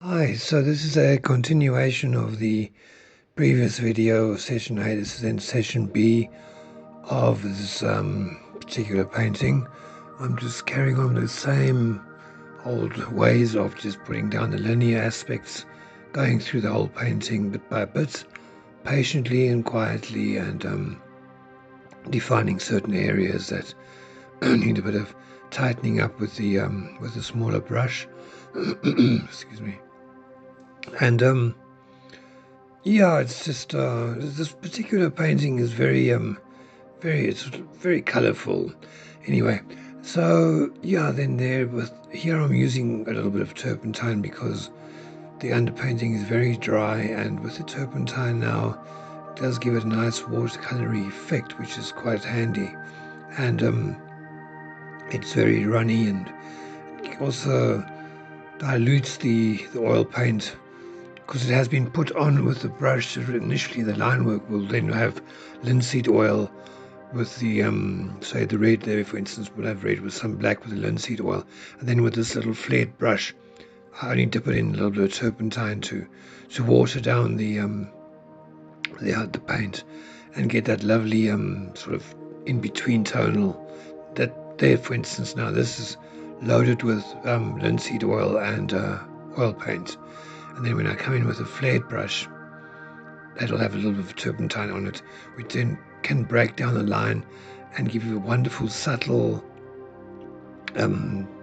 Hi, so this is a continuation of the previous video, session A. This is then session B of this particular painting. I'm just carrying on the same old ways of just putting down the linear aspects, going through the whole painting bit by bit, patiently and quietly, and defining certain areas that need a bit of tightening up with the smaller brush. Excuse me. And yeah, it's just this particular painting is it's very colorful. Anyway, so yeah, then there with here I'm using a little bit of turpentine because the underpainting is very dry, and with the turpentine now it does give it a nice watercolory effect, which is quite handy. And it's very runny, and also dilutes the oil paint because it has been put on with the brush. Initially, the line work will then have linseed oil with the, say, the red there, for instance, we'll have red with some black with the linseed oil. And then with this little flared brush, I only dip it in a little bit of turpentine to water down the paint and get that lovely sort of in-between tonal. That there, for instance, now this is loaded with linseed oil and oil paint. And then when I come in with a flared brush, that'll have a little bit of turpentine on it, which then can break down the line and give you a wonderful, subtle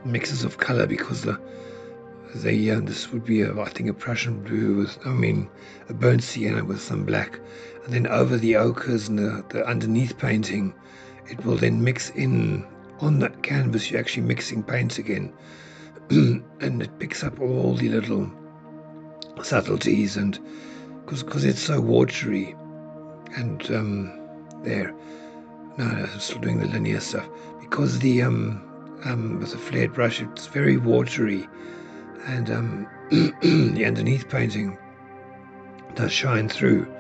mixes of color. Because the this would be I think a Prussian blue with, a burnt sienna with some black, and then over the ochres and the underneath painting, it will then mix in on that canvas. You're actually mixing paints again, and it picks up all the little subtleties, and because it's so watery. And there, no, I'm still doing the linear stuff because the with the flared brush, it's very watery, and the underneath painting does shine through.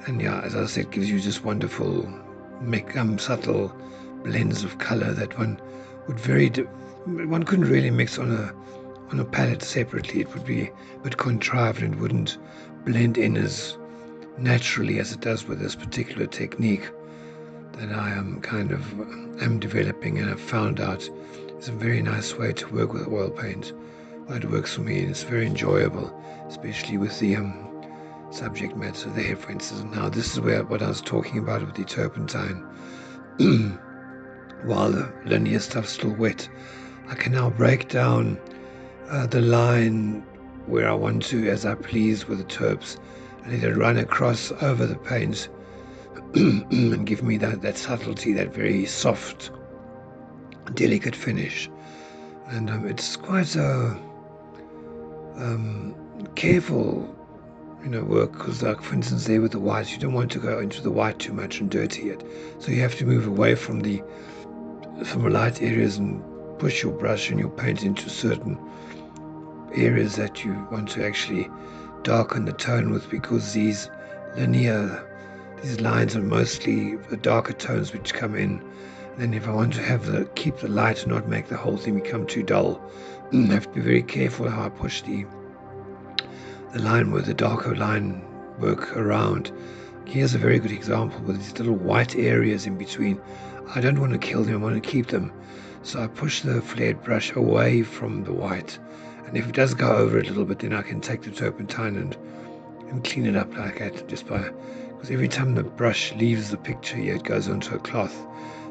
And yeah, as I said, gives you just wonderful, subtle blends of color that one couldn't really mix on a palette separately. It would be a bit contrived and wouldn't blend in as naturally as it does with this particular technique that I am developing, and I've found out it's a very nice way to work with oil paint. Well, it works for me, and it's very enjoyable, especially with the subject matter there, for instance. Now this is what I was talking about with the turpentine. While the linear stuff's still wet, I can now break down the line where I want to, as I please, with the terps, and let it run across over the paint and give me that subtlety, that very soft, delicate finish. And it's quite a careful, work, because, like, for instance, there with the white, you don't want to go into the white too much and dirty it. So you have to move away from the light areas and push your brush and your paint into certain areas that you want to actually darken the tone with, because these lines are mostly the darker tones which come in. Then if I want to keep the light and not make the whole thing become too dull, I have to be very careful how I push the line with the darker line work around. Here's a very good example with these little white areas in between. I don't want to kill them, I want to keep them. So I push the flared brush away from the white. And if it does go over a little bit, then I can take the turpentine and clean it up like that, because every time the brush leaves the picture here, it goes onto a cloth.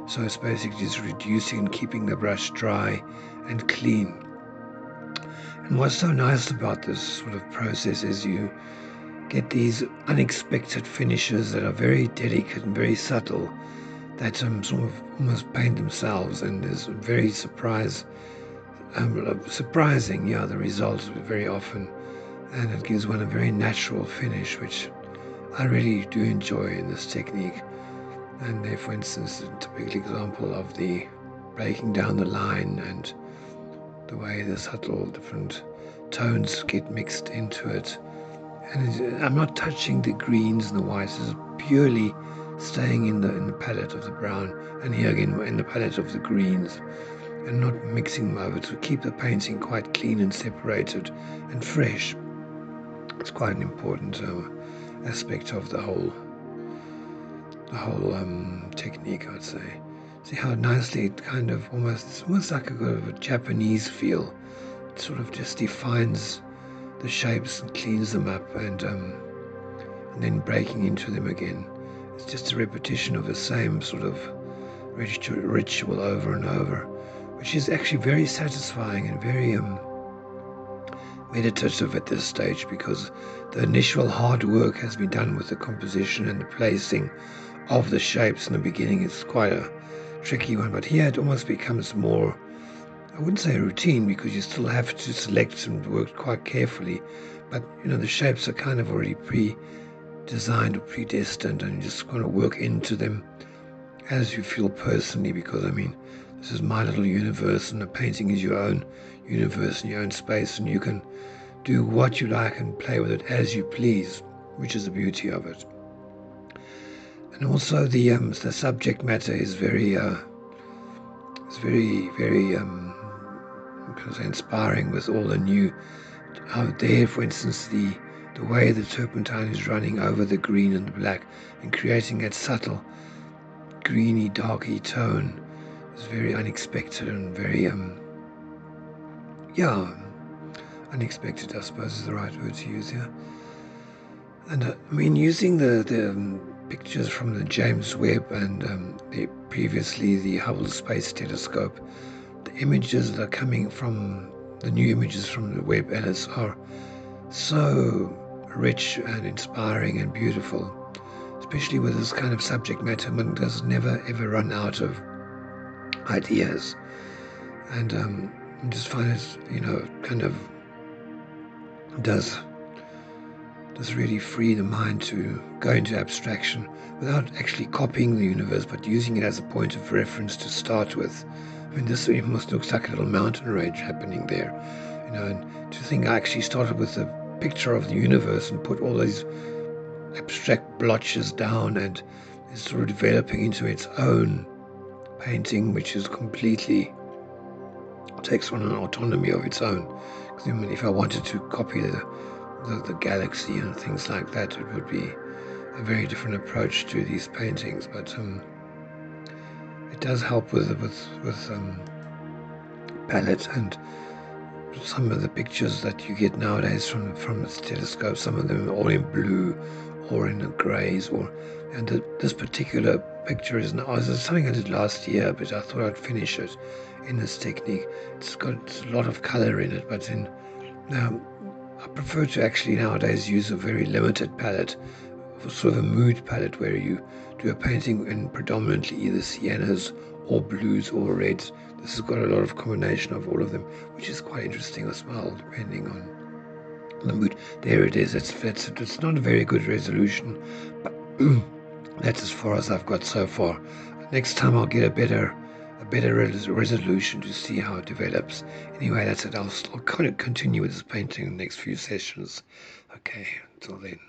So it's basically just reducing and keeping the brush dry and clean. And what's so nice about this sort of process is you get these unexpected finishes that are very delicate and very subtle, that sort of almost paint themselves, and is very surprising, yeah, the results very often, and it gives one a very natural finish, which I really do enjoy in this technique. And there, for instance, a typical example of the breaking down the line and the way the subtle different tones get mixed into it. And I'm not touching the greens and the whites. It's purely staying in the palette of the brown, and here again in the palette of the greens. and not mixing them over, to keep the painting quite clean and separated and fresh. It's quite an important aspect of the whole technique, I'd say. See how nicely it kind of it's almost like a Japanese feel. It sort of just defines the shapes and cleans them up, and then breaking into them again. It's just a repetition of the same sort of ritual over and over, which is actually very satisfying and very meditative at this stage, because the initial hard work has been done with the composition and the placing of the shapes in the beginning. It's quite a tricky one, but here it almost becomes more, I wouldn't say routine, because you still have to select and work quite carefully, but the shapes are kind of already pre-designed or predestined, and you just want to work into them as you feel personally, because this is my little universe, and the painting is your own universe and your own space, and you can do what you like and play with it as you please, which is the beauty of it. And also the subject matter is very inspiring, with all the new out there. For instance, the way the turpentine is running over the green and the black and creating that subtle greeny, darky tone is very unexpected and very unexpected, I suppose, is the right word to use here. And using the pictures from the James Webb and previously the Hubble Space Telescope, the images that are coming from the new images from the Webb Ellis are so rich and inspiring and beautiful, especially with this kind of subject matter. One does never ever run out of ideas, and I just find it kind of does really free the mind to go into abstraction without actually copying the universe, but using it as a point of reference to start with. This almost looks like a little mountain range happening there, and to think I actually started with a picture of the universe and put all these abstract blotches down, and it's sort of developing into its own painting, which is completely takes on an autonomy of its own. Because if I wanted to copy the galaxy and things like that, it would be a very different approach to these paintings. But it does help with palette, and some of the pictures that you get nowadays from the telescope, some of them are all in blue or in the grays, and this particular picture is something I did last year, but I thought I'd finish it in this technique. It's got a lot of color in it, but I prefer to actually nowadays use a very limited palette, sort of a mood palette, where you do a painting in predominantly either siennas or blues or reds. This has got a lot of combination of all of them, which is quite interesting as well, depending on the mood. There it is. It's not a very good resolution, but that's as far as I've got so far. Next time I'll get a better resolution to see how it develops. Anyway, that's it. I'll kind of continue with this painting in the next few sessions. Okay, until then.